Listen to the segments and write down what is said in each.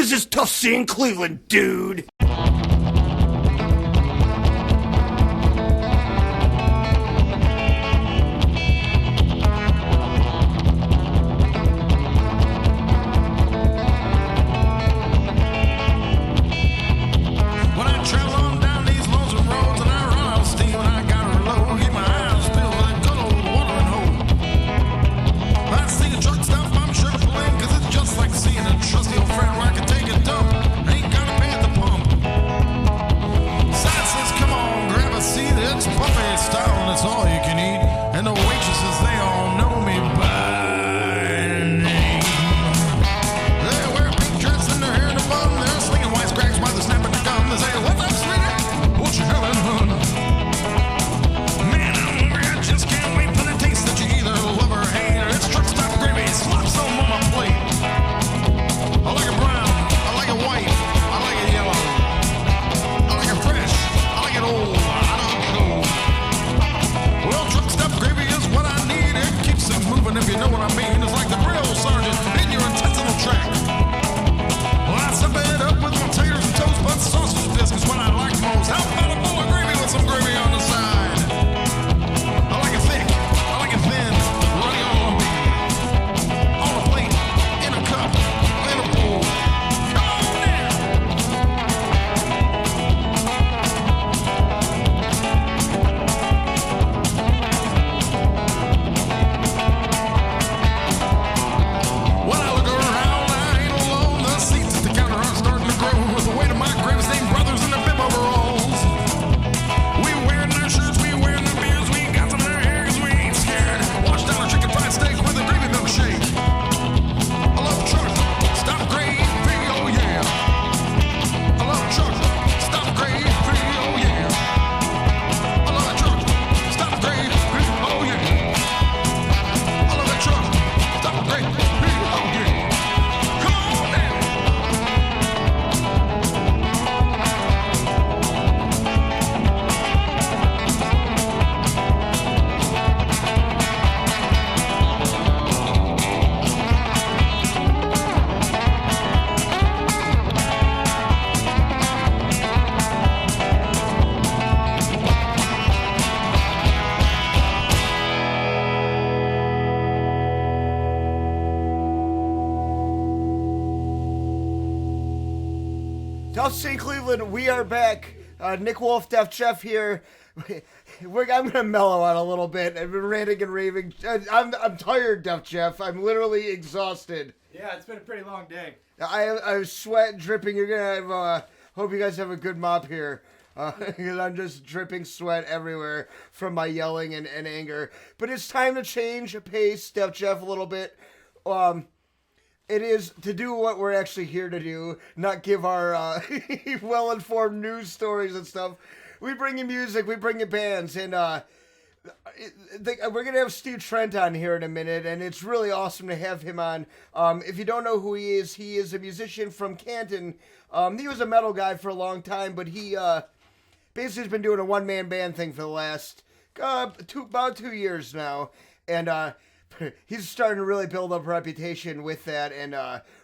Cause it's tough seeing Cleveland, dude. St. Cleveland, we are back. Nick Wolf, Def Jeff here. I'm going to mellow out a little bit. I've been ranting and raving. I'm tired, Def Jeff. I'm literally exhausted. Yeah, it's been a pretty long day. I sweat dripping. You're going to have, hope you guys have a good mop here. Because I'm just dripping sweat everywhere from my yelling and anger. But it's time to change pace, Def Jeff, a little bit. It is to do what we're actually here to do, not give our well-informed news stories and stuff. We bring you music, we bring you bands, and we're going to have Steve Trent on here in a minute, and it's really awesome to have him on. If you don't know who he is a musician from Canton. He was a metal guy for a long time, but he basically has been doing a one-man band thing for the last about 2 years now, and he's starting to really build up a reputation with that and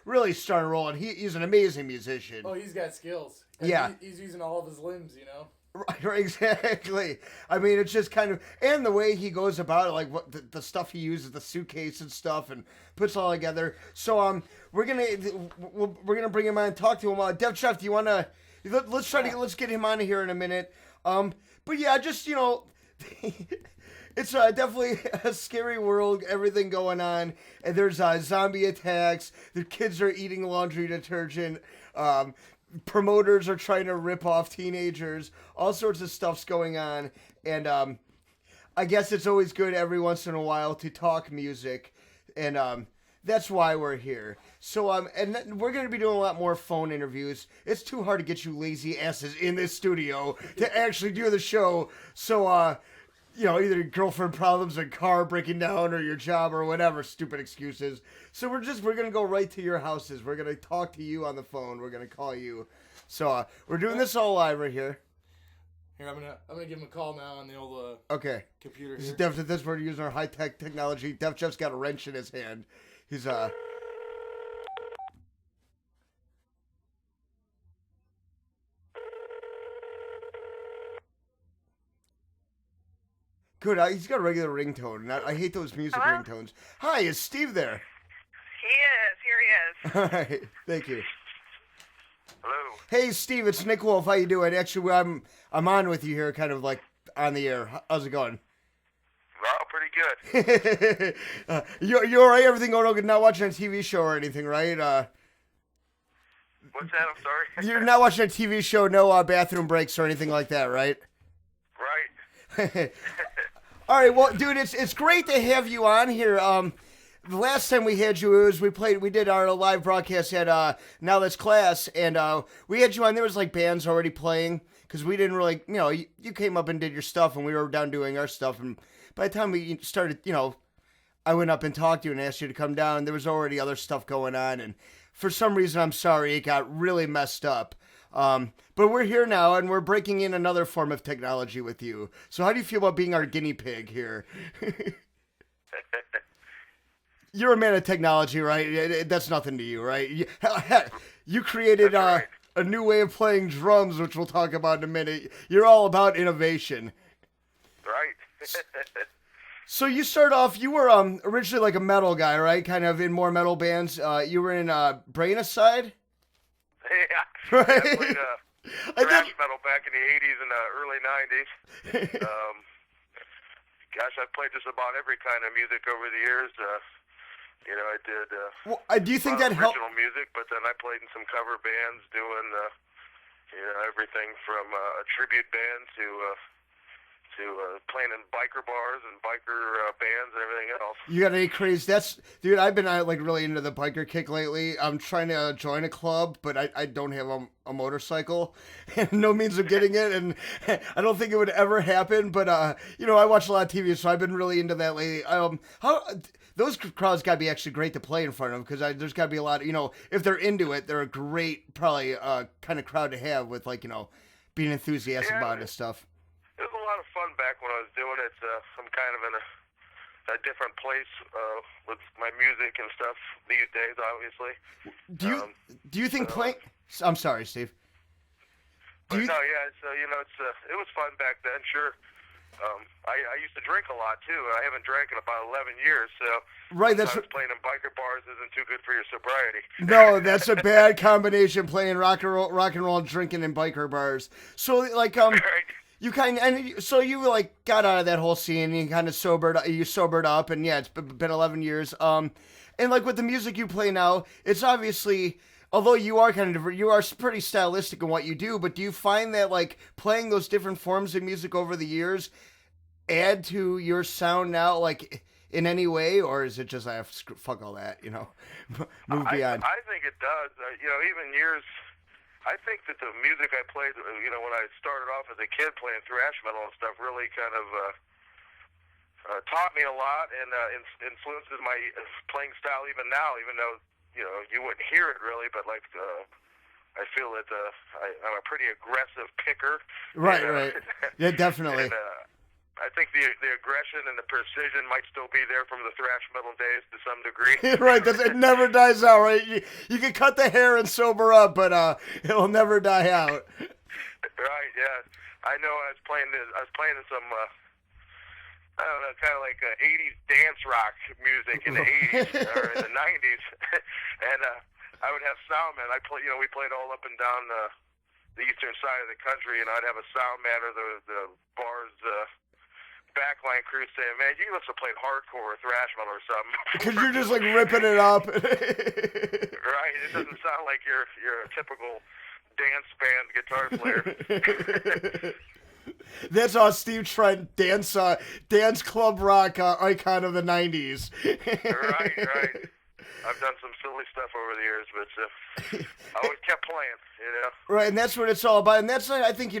really starting rolling. He's an amazing musician. Oh, he's got skills. Yeah. He's using all of his limbs, you know? Right, exactly. I mean, it's just kind of, and the way he goes about it, like what the stuff he uses, the suitcase and stuff, and puts it all together. So we're gonna bring him on and talk to him. Def Jeff, do you want to? Let's get him on here in a minute. But yeah, just it's definitely a scary world, everything going on. And there's zombie attacks. The kids are eating laundry detergent. Promoters are trying to rip off teenagers. All sorts of stuff's going on. And I guess it's always good every once in a while to talk music. And that's why we're here. So, and we're going to be doing a lot more phone interviews. It's too hard to get you lazy asses in this studio to actually do the show. So, either your girlfriend problems, a car breaking down, or your job, or whatever stupid excuses. So we're going to go right to your houses. We're going to talk to you on the phone. We're going to call you. So we're doing this all live right here. Here, I'm gonna give him a call now on the old computer here. This we're using our high-tech technology. Def Jeff's got a wrench in his hand. He's Good. He's got a regular ringtone. And I hate those music ringtones. Hi, is Steve there? He is. Here he is. All right. Thank you. Hello. Hey, Steve. It's Nick Wolf. How you doing? Actually, I'm on with you here, kind of like on the air. How's it going? Well, pretty good. You're all right? Everything going okay? Not watching a TV show or anything, right? What's that? I'm sorry. You're not watching a TV show, no bathroom breaks or anything like that, right? Right. All right, well, dude, it's great to have you on here. The last time we had you, we did our live broadcast at Now Let's Class, and we had you on. There was like bands already playing because we didn't really, you came up and did your stuff, and we were down doing our stuff. And by the time we started, I went up and talked to you and asked you to come down. There was already other stuff going on, and for some reason, I'm sorry, it got really messed up. But we're here now, and we're breaking in another form of technology with you. So how do you feel about being our guinea pig here? You're a man of technology, right? That's nothing to you, right? You created right. A new way of playing drums, which we'll talk about in a minute. You're all about innovation. Right. So you start off, you were originally like a metal guy, right? Kind of in more metal bands. You were in Brain Aside? Yeah. Right. I played thrash metal back in the 80s and early 90s. Gosh, I've played just about every kind of music over the years. I did do you think that helped? Original music, but then I played in some cover bands doing everything from a tribute band to playing in biker bars and biker bands and everything else. You got any craze? Dude, I've been like really into the biker kick lately. I'm trying to join a club, but I don't have a motorcycle and no means of getting it, and I don't think it would ever happen. But I watch a lot of TV, so I've been really into that lately. Those crowds got to be actually great to play in front of, because there's got to be a lot of, if they're into it, they're a great probably kind of crowd to have with being enthusiastic about it and stuff. It was a lot of fun back when I was doing it. I'm kind of in a different place with my music and stuff these days, obviously. Do you think playing? I'm sorry, Steve. So it was fun back then. Sure. I used to drink a lot too. I haven't drank in about 11 years, so right. That's playing in biker bars isn't too good for your sobriety. No, that's a bad combination. Playing rock and roll, drinking in biker bars. So Right. You you got out of that whole scene and you kind of sobered up, and yeah, it's been 11 years. And with the music you play now, it's obviously, although you are kind of different, you are pretty stylistic in what you do, but do you find that playing those different forms of music over the years add to your sound now, in any way, or is it just fuck all that, move beyond? I think it does. Even years. I think that the music I played, when I started off as a kid playing thrash metal and stuff, really kind of taught me a lot and influences my playing style even now. Even though you wouldn't hear it really, but I feel that I'm a pretty aggressive picker. Right, right. Yeah, definitely. And, I think the aggression and the precision might still be there from the thrash metal days to some degree. Right, it never dies out, right? You can cut the hair and sober up, but it'll never die out. Right, yeah. I know I was playing in some, I don't know, kind of like 80s dance rock music in the 80s or in the 90s. And I would have sound man. We played all up and down the eastern side of the country, and I'd have a sound man or the bars backline crew saying, "Man, you must have played hardcore or thrash metal or something." Because you're just ripping it up. Right. It doesn't sound like you're a typical dance band guitar player. That's Steve Trent, dance club rock icon of the 90s. Right. I've done some silly stuff over the years, but I always kept playing, Right, and that's what it's all about. And that's, I think,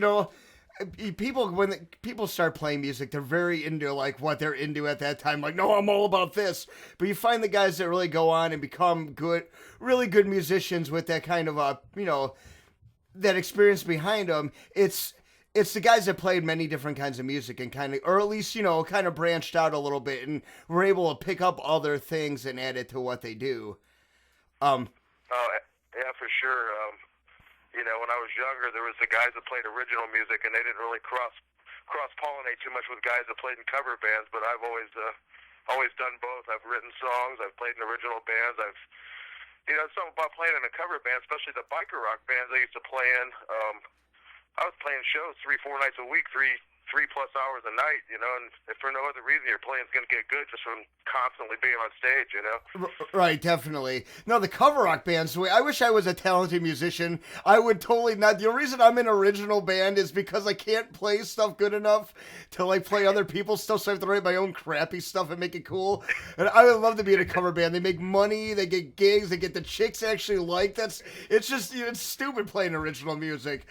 when people start playing music, they're very into what they're into at that time. No, I'm all about this. But you find the guys that really go on and become really good musicians with that kind of that experience behind them. It's the guys that played many different kinds of music and or at least kind of branched out a little bit and were able to pick up other things and add it to what they do. Oh yeah, for sure. When I was younger, there was the guys that played original music, and they didn't really cross cross-pollinate too much with guys that played in cover bands, but I've always done both. I've written songs, I've played in original bands, something about playing in a cover band, especially the biker rock bands I used to play in. I was playing shows 3-4 nights a week, three plus hours a night, and if for no other reason your playing's going to get good just from constantly being on stage, Right, definitely. No, the cover rock bands, I wish I was a talented musician. I would totally not. The reason I'm in original band is because I can't play stuff good enough to play other people's stuff, so I have to write my own crappy stuff and make it cool. And I would love to be in a cover band. They make money, they get gigs, they get the chicks actually it's stupid playing original music.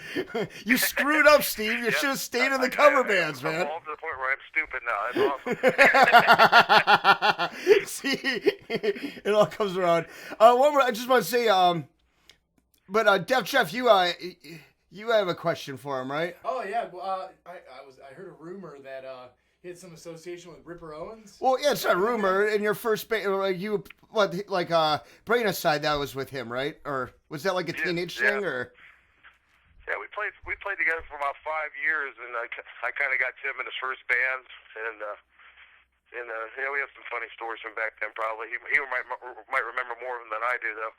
You screwed up, Steve. You should have stayed in the cover bands, man. I'm all to the point where I'm stupid now. That's awesome. See, it all comes around. One more, I just want to say, but Def Jeff, you have a question for him, right? Oh yeah, well, I heard a rumor that he had some association with Ripper Owens. Well, yeah, it's a rumor. In your first band, Brain Aside, that was with him, right? Or was that like a teenage thing, or? Yeah, we played together for about 5 years, and I kind of got Tim in his first band, and we have some funny stories from back then. Probably he might remember more of them than I do, though.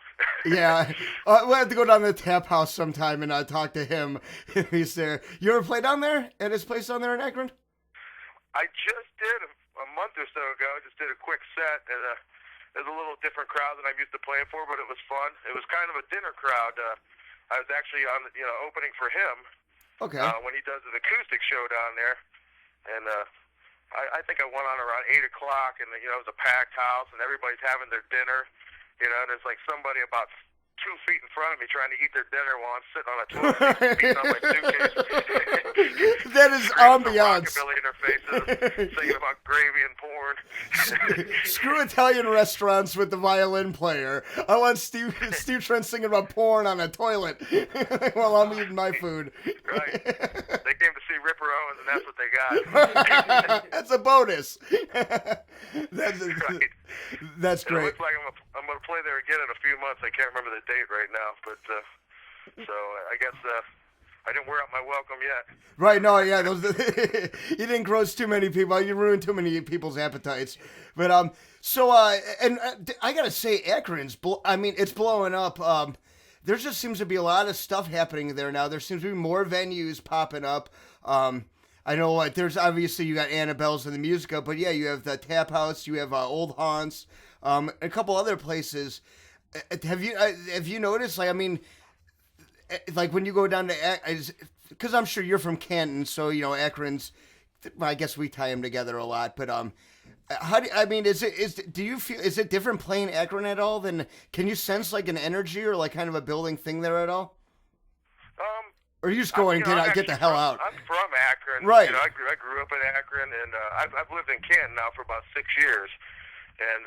Yeah, we'll have to go down to the Tap House sometime and talk to him if he's there. You ever play down there at his place down there in Akron? I just did a month or so ago. I just did a quick set, and it was a little different crowd than I'm used to playing for, but it was fun. It was kind of a dinner crowd. I was actually on, opening for him. Okay. When he does an acoustic show down there, and I think I went on around 8 o'clock, and it was a packed house, and everybody's having their dinner, and there's like somebody about 2 feet in front of me trying to eat their dinner while I'm sitting on a toilet beating on my suitcase. That is ambiance. Rockabilly in their faces, singing about gravy and porn. Screw Italian restaurants with the violin player. I want Steve Trent singing about porn on a toilet while I'm eating my food. Right. They came to see Ripper Owens, and that's what they got. That's a bonus. Right. That's great. It looks like I'm going to play there again in a few months. I can't remember the date right now, but so I guess I didn't wear out my welcome yet. Right? No, yeah. You didn't gross too many people. You ruined too many people's appetites. But I gotta say, Akron's. It's blowing up. There just seems to be a lot of stuff happening there now. There seems to be more venues popping up. I know there's obviously you got Annabelle's and the Musica, but yeah, you have the Tap House, you have Old Haunts, a couple other places. Have you noticed? Like when you go down to, because I'm sure you're from Canton, so Akron's. I guess we tie them together a lot, but do you feel, is it different playing Akron at all? Can you sense like an energy or like kind of a building thing there at all? Or are you just going, get the hell out? I'm from Akron. Right. I grew up in Akron, and I've lived in Canton now for about 6 years. And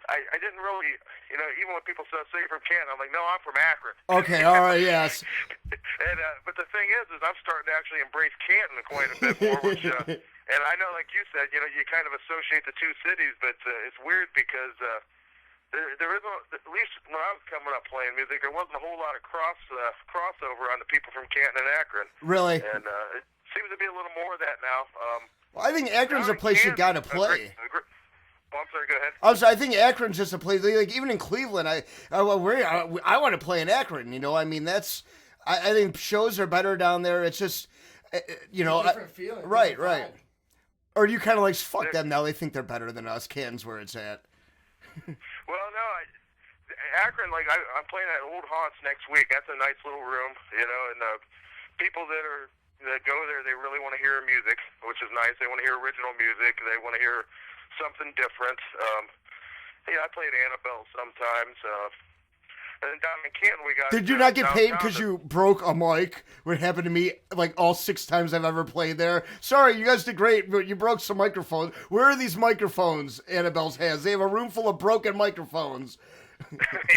I didn't really, even when people say you're from Canton, I'm like, no, I'm from Akron. Okay, all right, yes. And but the thing is I'm starting to actually embrace Canton quite a bit more, which, and I know, like you said, you kind of associate the two cities, but it's weird because there isn't, at least when I was coming up playing music, there wasn't a whole lot of crossover on the people from Canton and Akron. Really? And it seems to be a little more of that now. Well, I think Akron's a place you got to play. Oh, I'm sorry, go ahead. I think Akron's just a place, like even in Cleveland, I want to play in Akron, I think shows are better down there. It's just, different feeling. Right. Or you kind of like, fuck them now, they think they're better than us. Canton's where it's at. Well, no, Akron, I'm playing at Old Haunts next week. That's a nice little room, and people that go there, they really want to hear music, which is nice. They want to hear original music. They want to hear something different. I played Annabelle sometimes. And then down in Canton, we got... Did you not get paid because you broke a mic? What happened to me like all 6 times I've ever played there? Sorry, you guys did great, but you broke some microphones. Where are these microphones Annabelle's has? They have a room full of broken microphones.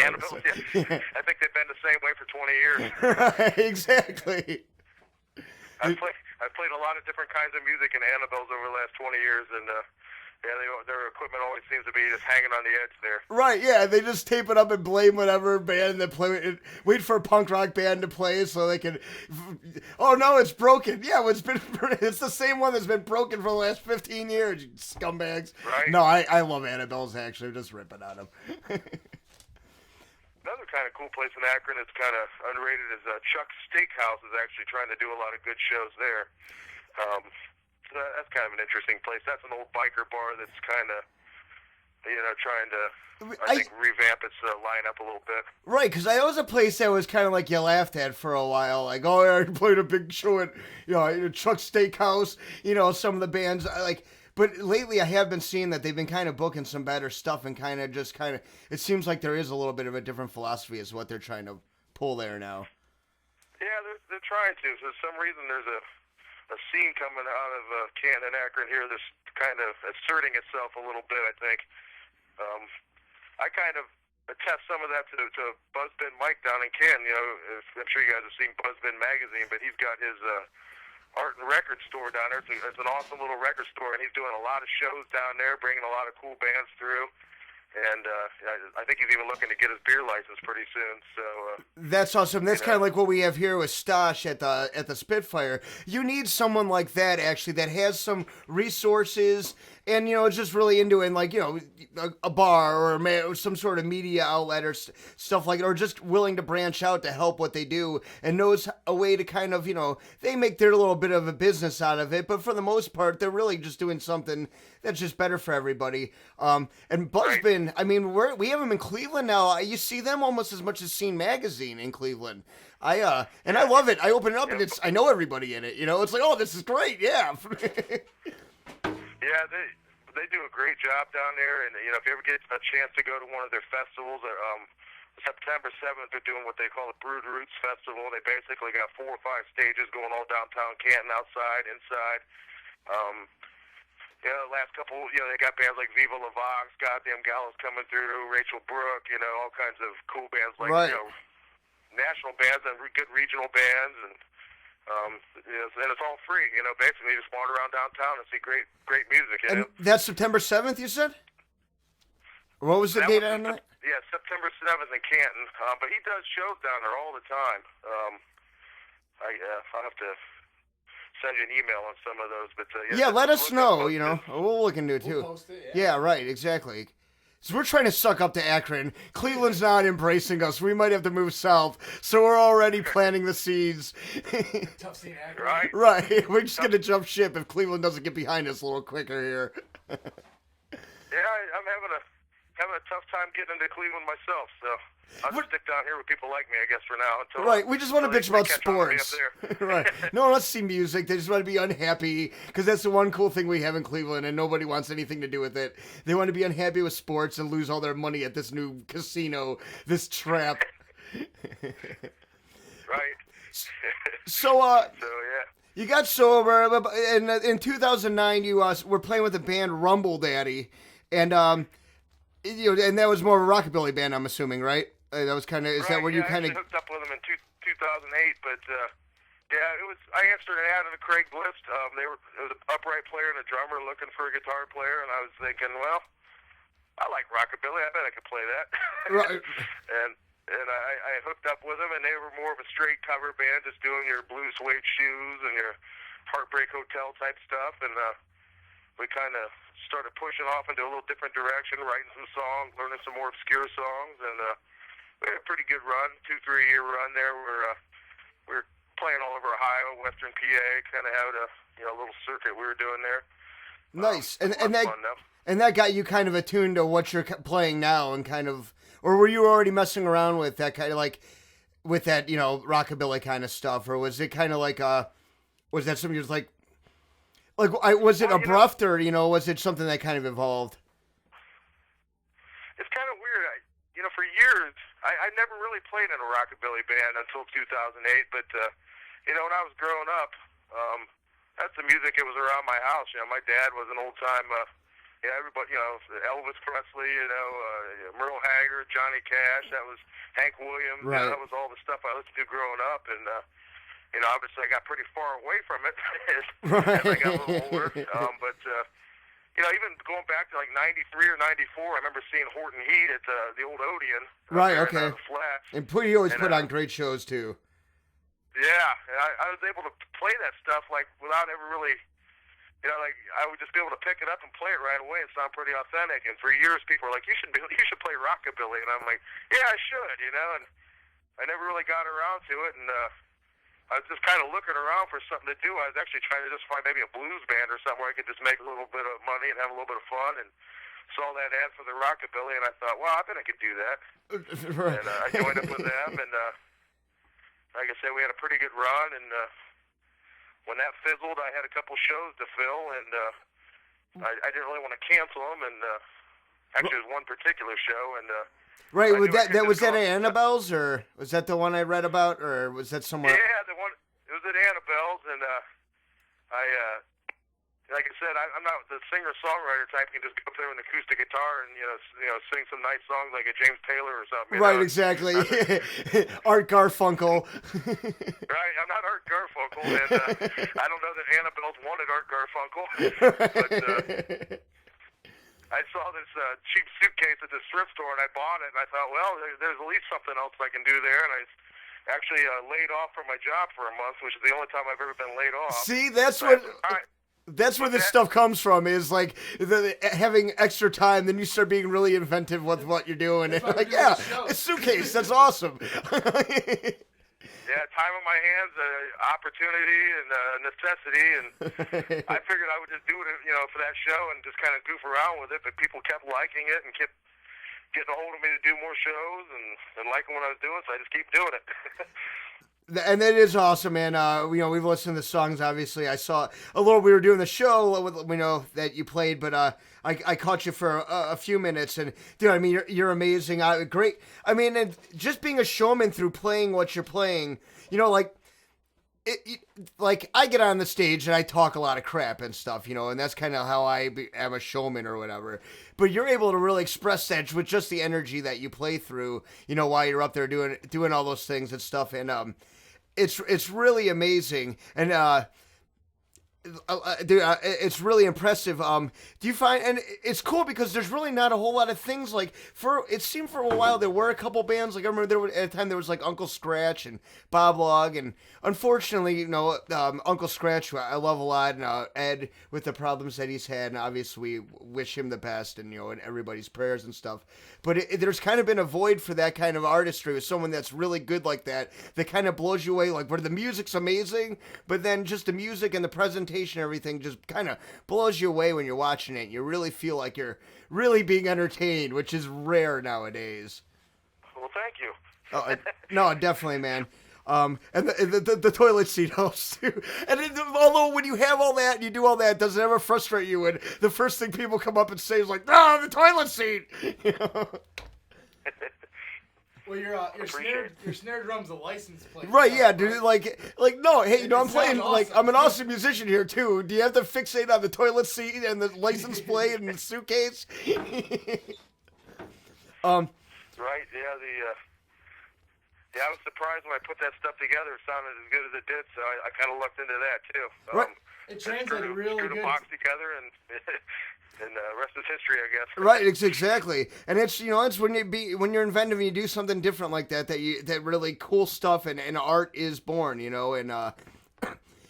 Annabelle's, yeah. I think they've been the same way for 20 years. Exactly. I've played a lot of different kinds of music in Annabelle's over the last 20 years, and Yeah, their equipment always seems to be just hanging on the edge there. Right, yeah, they just tape it up and blame whatever band that play it, wait for a punk rock band to play so they can. Oh no, it's broken. Yeah, it's the same one that's been broken for the last 15 years. You scumbags. Right. No, I love Annabelle's. Actually, just ripping on them. Another kind of cool place in Akron that's kind of underrated is Chuck's Steakhouse is actually trying to do a lot of good shows there. So that's kind of an interesting place. That's an old biker bar that's kind of, trying to, I think, revamp its lineup a little bit. Right, because I was a place that was kind of like you laughed at for a while. Like, oh, yeah, I played a big show at, Chuck's Steakhouse. Some of the bands, But lately, I have been seeing that they've been kind of booking some better stuff and it seems like there is a little bit of a different philosophy as what they're trying to pull there now. Yeah, they're trying to. For some reason, there's a scene coming out of Canton and Akron here that's kind of asserting itself a little bit, I think. I kind of attest some of that to Buzzbin Mike down in Canton. I'm sure you guys have seen Buzzbin magazine, but he's got his art and record store down there. It's an awesome little record store, and he's doing a lot of shows down there, bringing a lot of cool bands through. And I think he's even looking to get his beer license pretty soon. So that's awesome. That's kind of like what we have here with Stosh at the Spitfire. You need someone like that actually that has some resources and is just really into it, like a bar or some sort of media outlet or stuff like it, or just willing to branch out to help what they do and knows a way to kind of they make their little bit of a business out of it, but for the most part they're really just doing something that's just better for everybody. And Buzzbin, I mean, we have them in Cleveland now. You see them almost as much as Scene Magazine in Cleveland. I love it. I open it up and I know everybody in it. It's like, oh, this is great. Yeah. Yeah, they do a great job down there. And if you ever get a chance to go to one of their festivals, September 7th, they're doing what they call the Brood Roots Festival. They basically got 4 or 5 stages going all downtown Canton, outside, inside. The last couple, they got bands like Viva La Vox, Goddamn Gallows coming through, Rachel Brooke, all kinds of cool bands like, right. National bands and good regional bands, and and it's all free. Basically, you just wander around downtown and see great music. And that's September 7th, you said? What was the date on that? Yeah, September 7th in Canton. But he does shows down there all the time. I'll have to send you an email on some of those. But let us know. We'll look into it too. We'll post it, yeah, right, exactly. So we're trying to suck up to Akron. Cleveland's not embracing us. We might have to move south. So we're already planting the seeds. Tough scene, Akron. Right. Right. We're just going to jump ship if Cleveland doesn't get behind us a little quicker here. Yeah, I'm having a tough time getting into Cleveland myself, so I'll just stick down here with people like me, I guess, for now. Right, we just want to bitch about sports. Right. No one wants to see music. They just want to be unhappy, because that's the one cool thing we have in Cleveland, and nobody wants anything to do with it. They want to be unhappy with sports and lose all their money at this new casino, this trap. Right. So, yeah. You got sober, and in 2009 you were playing with the band Rumble Daddy, and and that was more of a rockabilly band, I'm assuming, right? That was kind of right, that where you kind of hooked up with them in 2008, but it was. I answered an ad on the Craigslist. It was an upright player and a drummer looking for a guitar player, and I was thinking, well, I like rockabilly. I bet I could play that. Right. and I hooked up with them, and they were more of a straight cover band, just doing your blue suede shoes and your Heartbreak Hotel type stuff, and we kind of started pushing off into a little different direction, writing some songs, learning some more obscure songs, and we had a pretty good run, 2-3 year run there. We're playing all over Ohio, Western PA, kind of had a little circuit we were doing there. Nice, and that got you kind of attuned to what you're playing now, and kind of, or were you already messing around with that kind of like, with that rockabilly kind of stuff, or was it kind of like was that something you was like was it abrupt, or was it something that kind of evolved? It's kind of weird. For years, I never really played in a rockabilly band until 2008. But when I was growing up, that's the music that was around my house. My dad was an old time. Everybody, Elvis Presley, Merle Haggard, Johnny Cash. That was Hank Williams. Right. That was all the stuff I listened to growing up, and obviously I got pretty far away from it as I got a little older. But even going back to like 93 or 94, I remember seeing Horton Heat at the old Odeon. Right, there okay. In, the Flats. And he always And, put on great shows, too. Yeah, and I was able to play that stuff like without ever really, like I would just be able to pick it up and play it right away and sound pretty authentic. And for years, people were like, "You should play rockabilly," and I'm like, "Yeah, I should," And I never really got around to it, and I was just kind of looking around for something to do. I was actually trying to just find maybe a blues band or something where I could just make a little bit of money and have a little bit of fun. And saw that ad for the rockabilly, and I thought, well, I bet I could do that. Right. And I joined up with them, and like I said, we had a pretty good run. And when that fizzled, I had a couple shows to fill, and I didn't really want to cancel them. And actually, it was one particular show, and right, was that at Annabelle's, or was that the one I read about, or was that somewhere? Yeah, the one. It was at Annabelle's, and like I said, I'm not the singer-songwriter type. You can just go up there with an acoustic guitar and sing some nice songs like a James Taylor or something. Right, exactly. Art Garfunkel. Right, I'm not Art Garfunkel, and I don't know that Annabelle's wanted Art Garfunkel, but I saw this cheap suitcase at the thrift store, and I bought it, and I thought, well, there's at least something else I can do there, and I actually laid off from my job for a month, which is the only time I've ever been laid off. See, that's what... That's where this stuff comes from, is like having extra time, then you start being really inventive with what you're doing. And like, yeah, a suitcase, that's awesome. Yeah, time on my hands, opportunity, and necessity, and I figured I would just do it, for that show and just kind of goof around with it, but people kept liking it and kept getting a hold of me to do more shows and liking what I was doing, so I just keep doing it. And it is awesome, man. We've listened to the songs, obviously. I saw a little, we were doing the show, we know that you played, but I caught you for a few minutes, and dude, I mean, you're amazing. Great. I mean, and just being a showman through playing what you're playing, like I get on the stage and I talk a lot of crap and stuff, and that's kind of how I am a showman or whatever. But you're able to really express that with just the energy that you play through, while you're up there doing all those things and stuff, and it's really amazing, and dude, it's really impressive. Do you find, and it's cool because there's really not a whole lot of things, like, it seemed for a while there were a couple bands, like I remember at a time there was like Uncle Scratch and Bob Log, and unfortunately, Uncle Scratch, who I love a lot, and Ed, with the problems that he's had, and obviously we wish him the best, and and everybody's prayers and stuff. But there's kind of been a void for that kind of artistry with someone that's really good like that kind of blows you away, like where the music's amazing, but then just the music and the presentation, everything just kind of blows you away when you're watching it. You really feel like you're really being entertained, which is rare nowadays. Well, thank you. Oh, no, definitely, man. And the toilet seat helps too. And although when you have all that and you do all that, does it ever frustrate you when the first thing people come up and say is like, "No, the toilet seat." Well, your snare drum's a license plate. Right? Yeah, dude. Like no. Hey, I'm playing. Awesome. Like, I'm an awesome musician here too. Do you have to fixate on the toilet seat and the license plate and the suitcase? Right. Yeah. I was surprised when I put that stuff together. It sounded as good as it did, so I kind of looked into that too. Right. It translated really good. good. The box together, and the rest is history, I guess. Right, exactly. And it's it's when you're inventive and you do something different like that that really cool stuff and art is born, and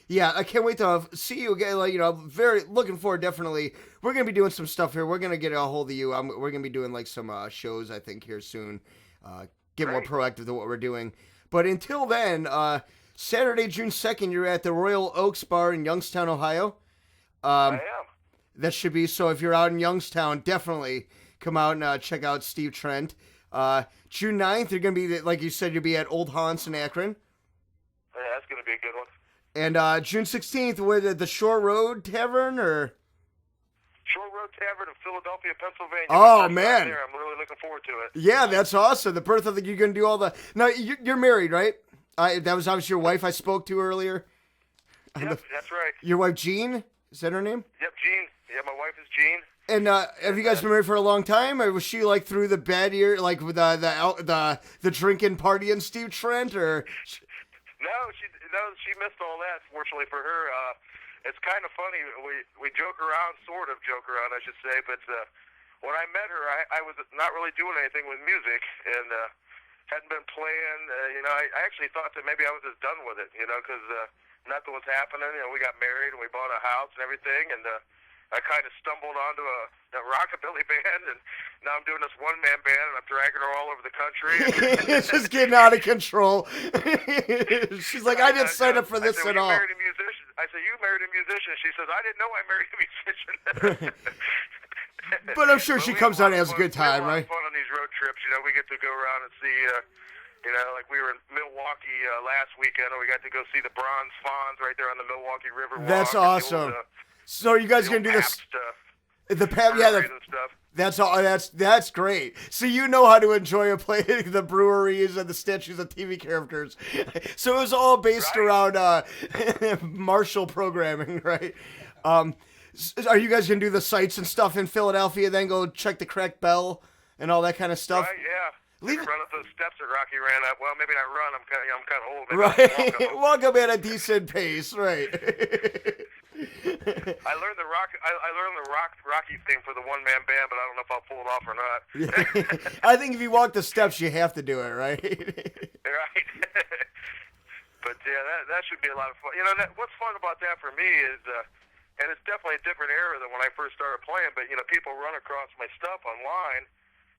yeah, I can't wait to see you again. Like, very looking forward. Definitely, we're gonna be doing some stuff here. We're gonna get a hold of you. We're gonna be doing like some shows, I think, here soon. Get more proactive to what we're doing. But until then, Saturday, June 2nd, you're at the Royal Oaks Bar in Youngstown, Ohio. I am. That should be, so if you're out in Youngstown, definitely come out and check out Steve Trent. June 9th, you're going to be, like you said, you'll be at Old Haunts in Akron. Yeah, that's going to be a good one. And June 16th, with the Shore Road Tavern, or? Shore Road Tavern in Philadelphia, Pennsylvania. Oh, man. I'm really looking forward to it. Yeah, that's awesome. The birth of you're going to do all the... Now, you're married, right? That was obviously your wife I spoke to earlier. Yep, that's right. Your wife, Jean? Is that her name? Yep, Jean. Yeah, my wife is Jean. And have you guys been married for a long time, or was she like through the bad year, like with the drinking party and Steve Trent, or? No, she missed all that. Fortunately for her, it's kind of funny. We joke around, sort of joke around, I should say. But when I met her, I was not really doing anything with music, and hadn't been playing. I actually thought that maybe I was just done with it, because nothing was happening. We got married and we bought a house and everything, and I kind of stumbled onto a rockabilly band, and now I'm doing this one-man band, and I'm dragging her all over the country. It's just getting out of control. She's like, I didn't sign up for this at all. You married a musician. I said, you married a musician. She says, I didn't know I married a musician. But I'm sure she comes out and has a good time, right? We have fun on these road trips. We get to go around and see, like we were in Milwaukee last weekend, and we got to go see the Bronze Fonz right there on the Milwaukee River Walk. That's awesome. So are you guys gonna do this? The Pap, stuff. That's all. That's great. So you know how to enjoy playing the breweries and the statues of TV characters. So it was all based around martial programming, right? Are you guys gonna do the sights and stuff in Philadelphia? Then go check the Crack Bell and all that kind of stuff. Right. Yeah. Run up those steps that Rocky ran up. Well, maybe not run. I'm kind of old. Right. Maybe Walk up at a decent pace. Right. I learned the Rocky thing for the one-man band, but I don't know if I'll pull it off or not. I think if you walk the steps, you have to do it, right? Right. But yeah, that should be a lot of fun. What's fun about that for me is, and it's definitely a different era than when I first started playing. But people run across my stuff online.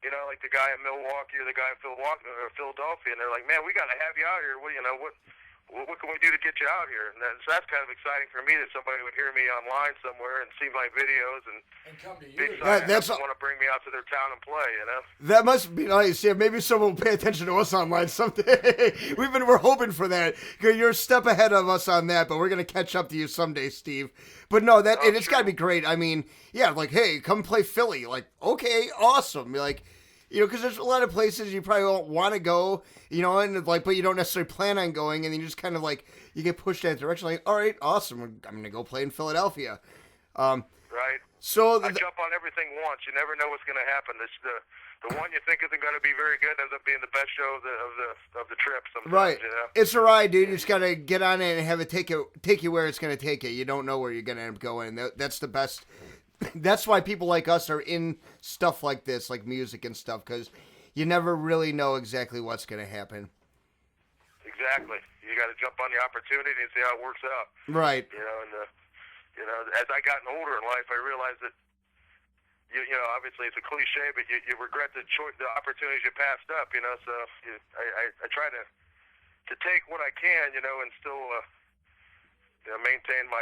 Like the guy in Milwaukee or the guy in Philadelphia, and they're like, "Man, we got to have you out here. What can we do to get you out here?" And so that's kind of exciting for me that somebody would hear me online somewhere and see my videos and come to you. want to bring me out to their town and play. That must be nice. Yeah, maybe someone will pay attention to us online someday. We're hoping for that. You're a step ahead of us on that, but we're gonna catch up to you someday, Steve. But no, it's got to be great. I mean, yeah, like, hey, come play Philly. Like, okay, awesome. Like, because there's a lot of places you probably won't want to go, and like, but you don't necessarily plan on going, and then you just kind of like, you get pushed that direction. Like, all right, awesome. I'm going to go play in Philadelphia. Right. So I jump on everything once. You never know what's going to happen. The one you think isn't going to be very good ends up being the best show of the trip sometimes. Right. It's a ride, dude. You just got to get on it and have it take you where it's going to take you. You don't know where you're going to end up going. That's the best. That's why people like us are in stuff like this, like music and stuff, because you never really know exactly what's going to happen. Exactly. You got to jump on the opportunity and see how it works out. Right. As I gotten older in life, I realized that, obviously it's a cliche, but you regret the opportunities you passed up, so I try to take what I can, and still, maintain my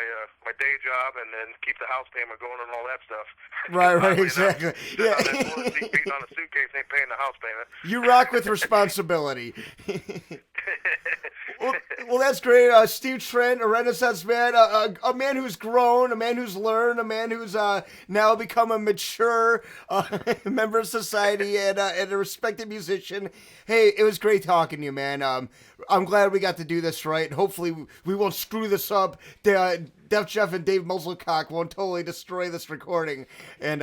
day job and then keep the house payment going and all that stuff. Right, exactly. Yeah. Beating on a suitcase ain't paying the house payment. You rock with responsibility. Well, that's great. Steve Trent, a Renaissance man, a man who's grown, a man who's learned, a man who's now become a mature member of society and a respected musician. Hey, it was great talking to you, man. I'm glad we got to do this right. Hopefully, we won't screw this up. Def Jeff and Dave Muzzlecock won't totally destroy this recording, and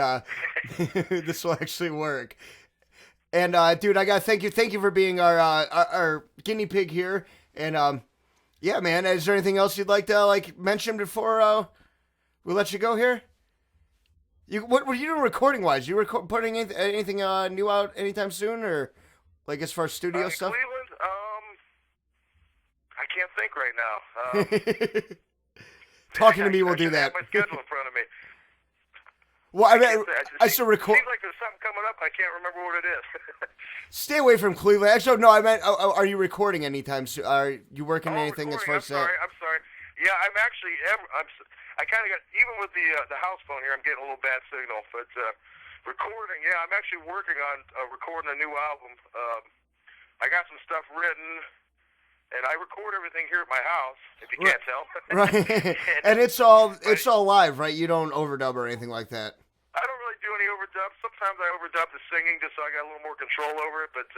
this will actually work. And dude, I gotta thank you for being our guinea pig here. And yeah, man, is there anything else you'd like to mention before we let you go here? What were you doing recording wise? You putting anything new out anytime soon, or like as far as studio stuff? Cleveland, I can't think right now. Talking to me will do that. I have my schedule in front of me. Well, I still record. Seems like there's something coming up. I can't remember what it is. Stay away from Cleveland. Actually, no, I meant, are you recording anytime soon? Are you working on anything as far as that? I'm sorry. Yeah, I kind of got, even with the house phone here, I'm getting a little bad signal. But recording, yeah, I'm actually working on recording a new album. I got some stuff written. And I record everything here at my house, if you can't tell. Right. And it's all live, right? You don't overdub or anything like that. I don't really do any overdubs. Sometimes I overdub the singing just so I got a little more control over it. But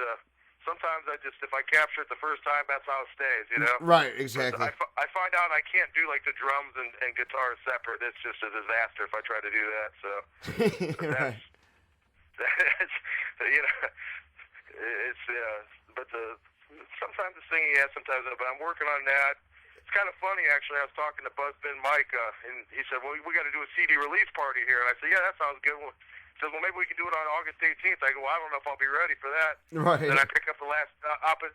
sometimes if I capture it the first time, that's how it stays, Right, exactly. I find out I can't do like the drums and guitar separate. It's just a disaster if I try to do that. So right. that's it's but sometimes the singing, yeah, sometimes, but I'm working on that. It's kind of funny, actually. I was talking to Buzzbin Mike, and he said, well, we got to do a CD release party here. And I said, yeah, that sounds good. Well, he said, well, maybe we can do it on August 18th. I go, well, I don't know if I'll be ready for that. Right. Then I pick up the last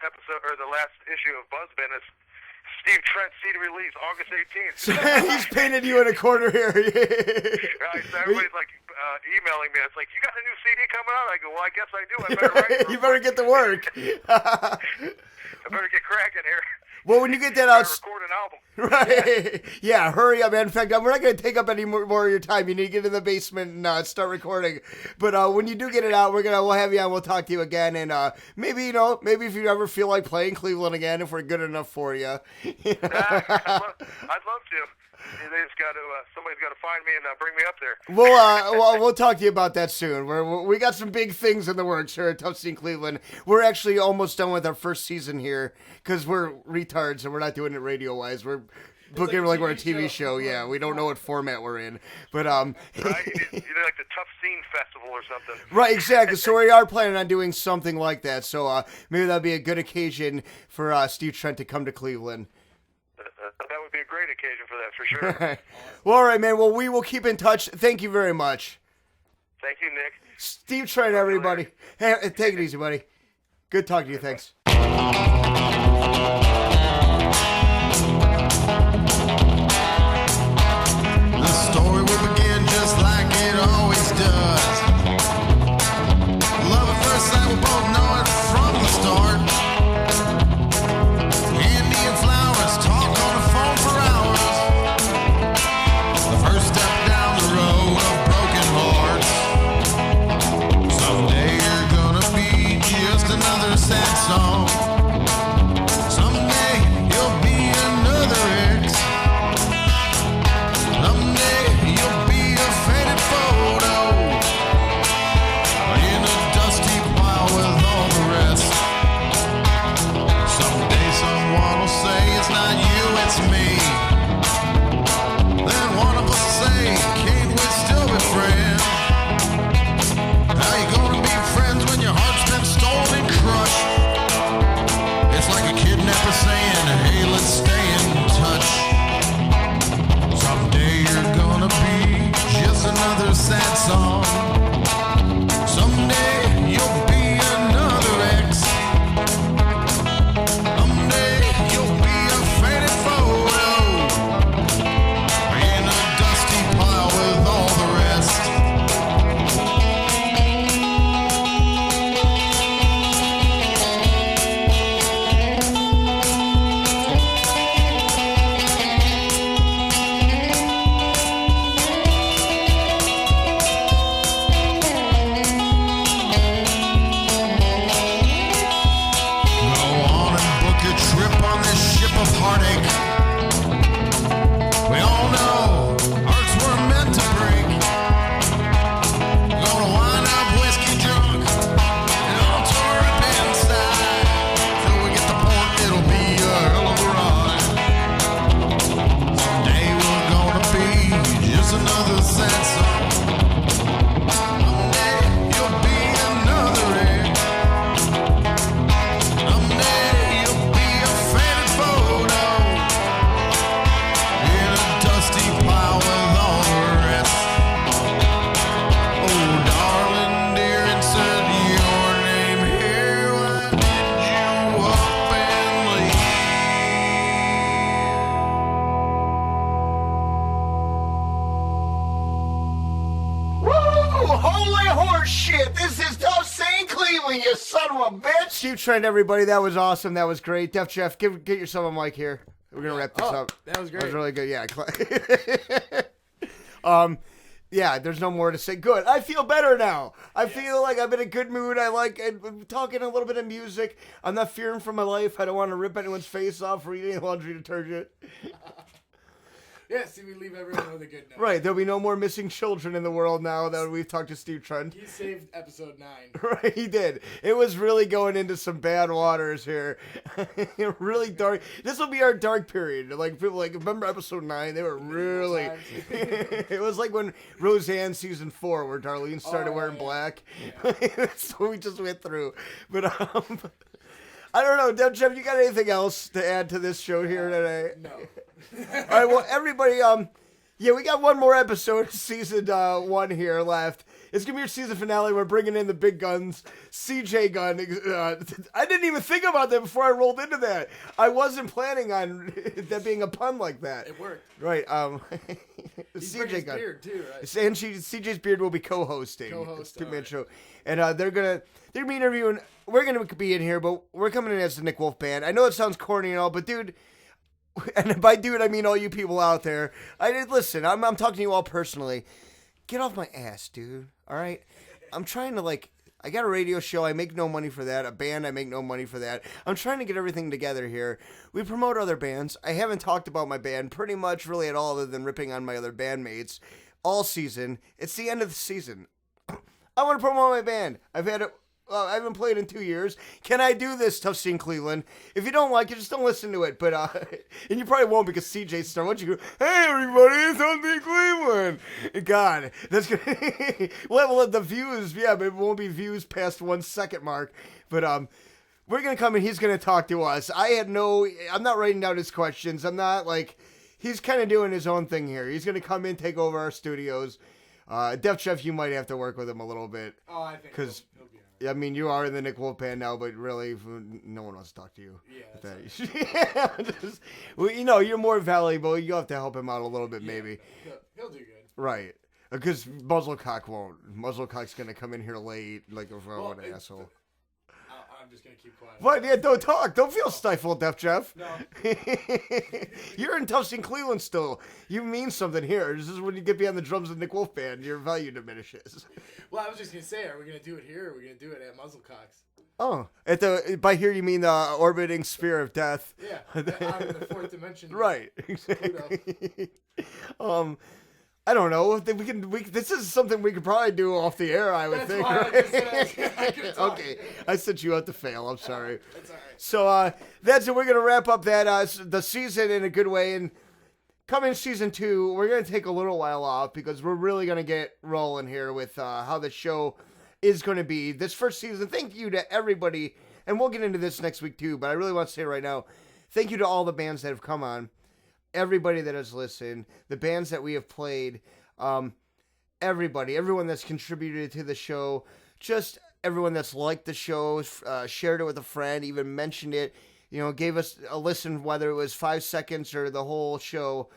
episode, or the last issue of Buzzbin. It's Steve Trent CD release, August 18th. He's painted you in a corner here. Right, so everybody's like emailing me. It's like, you got a new CD coming out? I go, well, I guess I do. I better write. You better get to work. I better get cracking here. Well, when you get that out, record an album. Right? Yeah, hurry up, man. In fact, we're not going to take up any more of your time. You need to get in the basement and start recording. But when you do get it out, we'll have you on. We'll talk to you again, and maybe if you ever feel like playing Cleveland again, if we're good enough for you. I'd love to. They just got to. Somebody's got to find me and bring me up there. We'll talk to you about that soon. We got some big things in the works here at Tough Scene Cleveland. We're actually almost done with our first season here because we're retards and we're not doing it radio wise. We're booking like we're a TV show. Yeah, we don't know what format we're in, but right, you did like the Tough Scene Festival or something. Right, exactly. So we are planning on doing something like that. So maybe that'd be a good occasion for Steve Trent to come to Cleveland. That would be a great occasion for that, for sure. Well, all right, man. Well, we will keep in touch. Thank you very much. Thank you, Nick. Steve Trent, everybody. Hey, take it easy, buddy. Good talking to you. Thanks. The story will begin just like it always does. Love at first sight, we both know it from the start. Indian flowers talk on the phone for hours. The first step down the road of broken hearts. Someday you're gonna be just another sad song. Someday you'll be another ex. Someday you'll be a faded photo in a dusty pile with all the rest. Someday someone will say it's not you, it's me. Then one of us will say, can't we still be friends? How you gonna be friends when your heart's been stolen and crushed? It's like a kidnapper saying, hey, let's stay in touch. Someday you're gonna be just another sad song. Someday you'll be another ex. Someday you'll be a faded photo in a dusty pile with all the rest. Go on and book your trip on this ship of heartache. We all know hearts were meant to break. Gonna wind up whiskey drunk and all tore up inside. Till we get the port, it'll be a hell of a ride. Someday we're gonna be just another sad song. Someday you'll be another ex. Someday you'll be a faded photo in a dusty pile with all the rest. Oh, darling dear, insert your name here. Why did you up and leave? Woo! Holy horse shit! This is Tough Scene Cleveland, you son of a bitch! Steve Trent, everybody, that was awesome. That was great. Def Jeff, get yourself a mic here. We're gonna wrap this up. That was great. That was really good. Yeah. Yeah. There's no more to say. Good. I feel better now. I feel like I'm in a good mood. I'm talking a little bit of music. I'm not fearing for my life. I don't want to rip anyone's face off or eat any laundry detergent. Yeah, see, we leave everyone with a good note. Right. There'll be no more missing children in the world now that we've talked to Steve Trent. He saved episode 9. Right, he did. It was really going into some bad waters here. Really dark. This will be our dark period. Like, people remember episode 9? They were really. It was like when Roseanne season 4, where Darlene started wearing black. Yeah. That's what we just went through. But I don't know, Jeff, you got anything else to add to this show here today? No. All right, well, everybody, yeah, we got one more episode of season 1 here left. It's going to be your season finale. We're bringing in the big guns, CJ Gunn. I didn't even think about that before I rolled into that. I wasn't planning on that being a pun like that. It worked. Right, He's CJ Gunn. beard too, right? And CJ's Beard will be co-hosting. Co-host, Two-man alright. show. And they're going to be interviewing. We're going to be in here, but we're coming in as the Nick Wolf Band. I know it sounds corny and all, but dude... And by dude, I mean all you people out there. Listen, I'm talking to you all personally. Get off my ass, dude. All right? I'm trying to, I got a radio show. I make no money for that. A band, I make no money for that. I'm trying to get everything together here. We promote other bands. I haven't talked about my band pretty much really at all other than ripping on my other bandmates all season. It's the end of the season. I want to promote my band. I haven't played in 2 years. Can I do this, Tough Scene Cleveland? If you don't like it, just don't listen to it. But and you probably won't because CJ Star. Why don't you go, hey everybody, it's Tough Scene Cleveland. God, that's gonna we'll have the views. Yeah, but it won't be views past 1 second mark. But we're gonna come in. He's gonna talk to us. I'm not writing down his questions. I'm not he's kind of doing his own thing here. He's gonna come in, take over our studios. Def Chef, you might have to work with him a little bit. Oh, I think because. he'll be all right. I mean, you are in the Nick Wolf Band now, but really, no one wants to talk to you. Yeah, Just, well, you're more valuable. You have to help him out a little bit, maybe. He'll do good. Right. Because Muzzlecock won't. Muzzlecock's going to come in here late, like an asshole. I'm just going to keep quiet. What? Yeah, don't talk. Don't feel stifled, Def Jeff. No. You're in Tough Scene Cleveland still. You mean something here. This is when you get behind the drums of the Nick Wolf Band, your value diminishes. Well, I was just going to say, are we going to do it here or are we going to do it at Muzzlecocks? Oh, by here you mean the orbiting spear of death. Yeah, I'm in the 4th dimension. Right. Exactly. I don't know. This is something we could probably do off the air, I would That's think. why Right? I just said I could talk. Okay, I set you up to fail. I'm sorry. That's all right. So that's it. We're gonna wrap up that the season in a good way, and coming season 2, we're gonna take a little while off because we're really gonna get rolling here with how the show is gonna be this first season. Thank you to everybody, and we'll get into this next week too. But I really want to say right now, thank you to all the bands that have come on. Everybody that has listened, the bands that we have played, everyone that's contributed to the show, just everyone that's liked the show, shared it with a friend, even mentioned it, gave us a listen, whether it was 5 seconds or the whole show.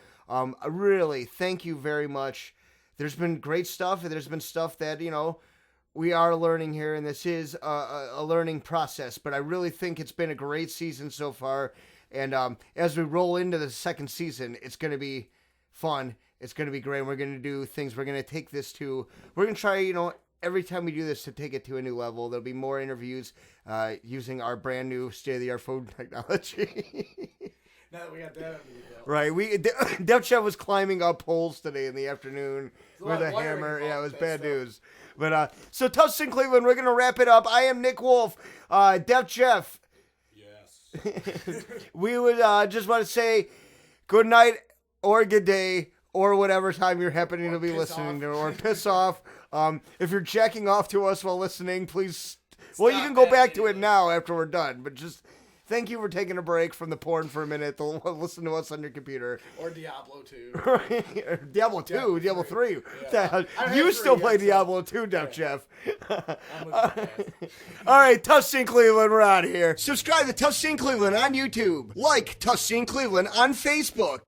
Really, thank you very much. There's been great stuff, and there's been stuff that, we are learning here, and this is a learning process, but I really think it's been a great season so far. And as we roll into the second season, it's going to be fun. It's going to be great. We're going to do things. We're going to take this to... We're going to try, every time we do this to take it to a new level. There'll be more interviews using our brand new state-of-the-art phone technology. Now that we got that under the belt. Right. Def Chef was climbing up holes today in the afternoon with a wiring hammer. Yeah, it was involved, bad that news. But so Tough Scene Cleveland, we're going to wrap it up. I am Nick Wolf. Def Chef. We would just want to say good night or good day or whatever time you're happening to be listening to, or piss off. If you're jacking off to us while listening, please. Well, you can go back to it now after we're done, but just thank you for taking a break from the porn for a minute to listen to us on your computer. Or Diablo 2. Or Diablo 2, Diablo 3. Yeah. You still play Diablo 2, Def Jeff. All right, Tough Scene Cleveland, we're out of here. Subscribe to Tough Scene Cleveland on YouTube. Like Tough Scene Cleveland on Facebook.